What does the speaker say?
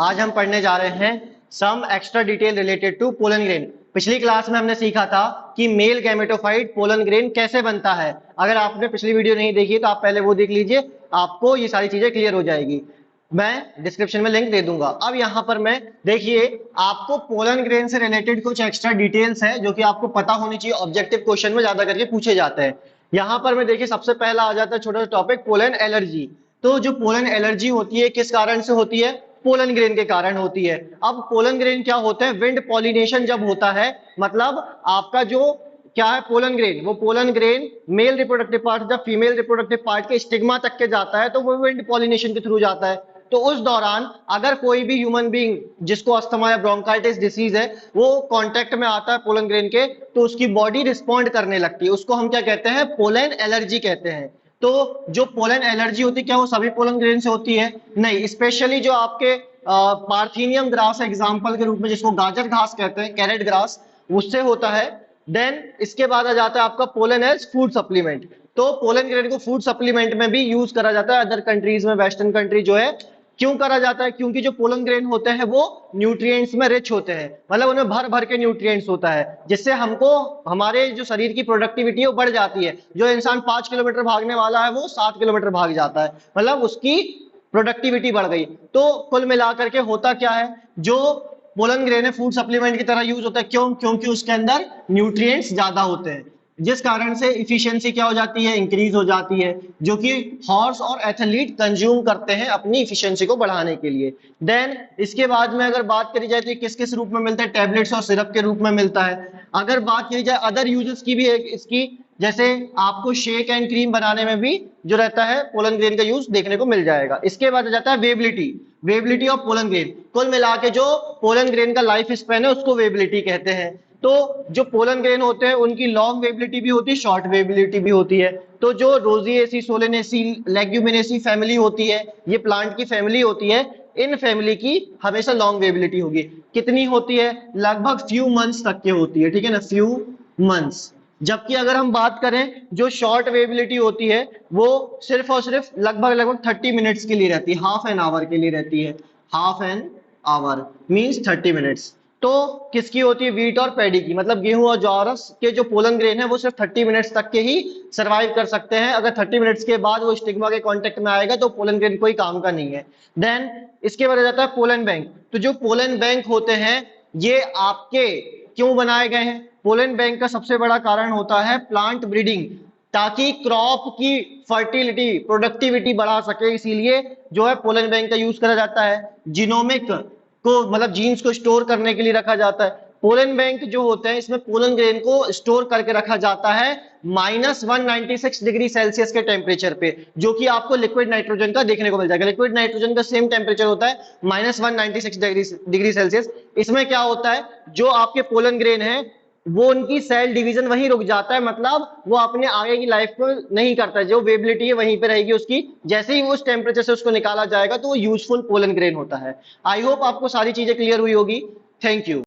आज हम पढ़ने जा रहे हैं some extra detail related to pollen grain. पिछली क्लास में हमने सीखा था कि मेल गैमेटोफाइट पोलन ग्रेन कैसे बनता है। अगर आपने पिछली वीडियो नहीं देखी तो आप पहले वो देख लीजिए, आपको ये सारी चीजें क्लियर हो जाएगी। मैं डिस्क्रिप्शन में लिंक दे दूंगा। अब यहाँ पर मैं देखिए, आपको पोलन ग्रेन से रिलेटेड कुछ एक्स्ट्रा डिटेल्स है जो कि आपको पता होनी चाहिए। ऑब्जेक्टिव क्वेश्चन में ज्यादा करके पूछे जाते हैं। यहाँ पर मैं देखिए सबसे पहला आ जाता है छोटा सा टॉपिक पोलन एलर्जी। तो जो पोलन एलर्जी होती है किस कारण से होती है? पोलन ग्रेन के कारण होती है। अब पोलन ग्रेन क्या होता है? विंड पॉलिनेशन जब होता है, मतलब आपका जो क्या है पोलन ग्रेन, वो pollen grain male reproductive part जब फीमेल रिप्रोडक्टिव पार्ट के स्टिग्मा तक के जाता है तो वो विंड पॉलिनेशन के थ्रू जाता है। तो उस दौरान अगर कोई भी ह्यूमन बीइंग जिसको अस्थमा या ब्रोंकाइटिस डिसीज है वो कांटेक्ट में आता है पोलन ग्रेन के, तो उसकी बॉडी रिस्पॉन्ड करने लगती है। उसको हम क्या कहते हैं? पोलन एलर्जी कहते हैं। तो जो पोलन एलर्जी होती है क्या वो सभी पोलन ग्रेन से होती है? नहीं, स्पेशली जो आपके पार्थिनियम ग्रास एग्जाम्पल के रूप में जिसको गाजर घास कहते हैं, कैरेट ग्रास, उससे होता है। देन इसके बाद आ जाता है आपका पोलन एज फूड सप्लीमेंट। तो पोलन ग्रेन को फूड सप्लीमेंट में भी यूज करा जाता है अदर कंट्रीज में, वेस्टर्न कंट्री जो है। क्यों करा जाता है? क्योंकि जो पोलन ग्रेन होते हैं वो न्यूट्रिएंट्स में रिच होते हैं, मतलब उनमें भर भर के न्यूट्रिएंट्स होता है, जिससे हमको हमारे जो शरीर की प्रोडक्टिविटी है वो बढ़ जाती है। जो इंसान 5 किलोमीटर भागने वाला है वो 7 किलोमीटर भाग जाता है, मतलब उसकी प्रोडक्टिविटी बढ़ गई। तो कुल मिलाकर के होता क्या है, जो पोलन ग्रेन है फूड सप्लीमेंट की तरह यूज होता है। क्यों? क्योंकि उसके अंदर न्यूट्रिएंट्स ज्यादा होते हैं, जिस कारण से इफिशियंसी क्या हो जाती है? इंक्रीज हो जाती है, जो कि हॉर्स और एथलीट कंज्यूम करते हैं अपनी इफिशियंसी को बढ़ाने के लिए। देन इसके बाद में अगर बात करी जाए तो किस किस रूप में मिलता है? टैबलेट्स और सिरप के रूप में मिलता है। अगर बात की जाए अदर यूजेस की भी है इसकी, जैसे आपको शेक एंड क्रीम बनाने में भी जो रहता है पोलन ग्रेन का यूज देखने को मिल जाएगा। इसके बाद आ जाता है viability, viability of pollen grain. कुल मिला के जो पोलन ग्रेन का लाइफ स्पैन है उसको वेबिलिटी कहते हैं। तो जो पोलन ग्रेन होते हैं उनकी लॉन्ग वेबिलिटी भी होती है, शॉर्ट वेबिलिटी भी होती है। तो जो रोजिएसी, सोलेनेसी, लेग्यूमिनेसी फैमिली होती है, ये प्लांट की फैमिली होती है, इन फैमिली की हमेशा लॉन्ग वेबिलिटी होगी। कितनी होती है? लगभग फ्यू मंथ्स तक की होती है, ठीक है ना, फ्यू मंथ्स। जबकि अगर हम बात करें जो शॉर्ट वेबिलिटी होती है वो सिर्फ और सिर्फ लगभग 30 मिनट्स के लिए रहती है, हाफ एन आवर के लिए रहती है। Half an hour means 30 minutes. तो किसकी होती है? वीट और पैडी की, मतलब गेहूं और ज्वारस के जो पोलन ग्रेन है वो सिर्फ 30 मिनट्स तक के ही सर्वाइव कर सकते हैं। अगर 30 मिनट्स के बाद वो स्टिग्मा के कांटेक्ट में आएगा तो पोलन ग्रेन कोई काम का नहीं है। देन इसके बाद आ जाता है पोलन बैंक। तो जो पोलन बैंक होते हैं ये आपके क्यों बनाए गए हैं? पोलन बैंक का सबसे बड़ा कारण होता है प्लांट ब्रीडिंग, ताकि क्रॉप की फर्टिलिटी, प्रोडक्टिविटी बढ़ा सके, इसीलिए जो है पोलन बैंक का यूज करा जाता है। जीनोमिक को, मतलब जीन्स को स्टोर करने के लिए रखा जाता है। पोलन बैंक जो होते हैं इसमें पोलन ग्रेन को स्टोर करके रखा जाता है -196 डिग्री सेल्सियस के टेम्परेचर पे, जो कि आपको लिक्विड नाइट्रोजन का देखने को मिल जाएगा। लिक्विड नाइट्रोजन का सेम टेम्परेचर होता है -196 डिग्री सेल्सियस। इसमें क्या होता है, जो आपके पोलन ग्रेन है वो उनकी सेल डिवीजन वहीं रुक जाता है, मतलब वो अपने आगे की लाइफ को नहीं करता है। जो वेबिलिटी है वहीं पे रहेगी उसकी, जैसे ही वो उस टेम्परेचर से उसको निकाला जाएगा तो वो यूजफुल पोलन ग्रेन होता है। आई होप आपको सारी चीजें क्लियर हुई होगी। Thank you.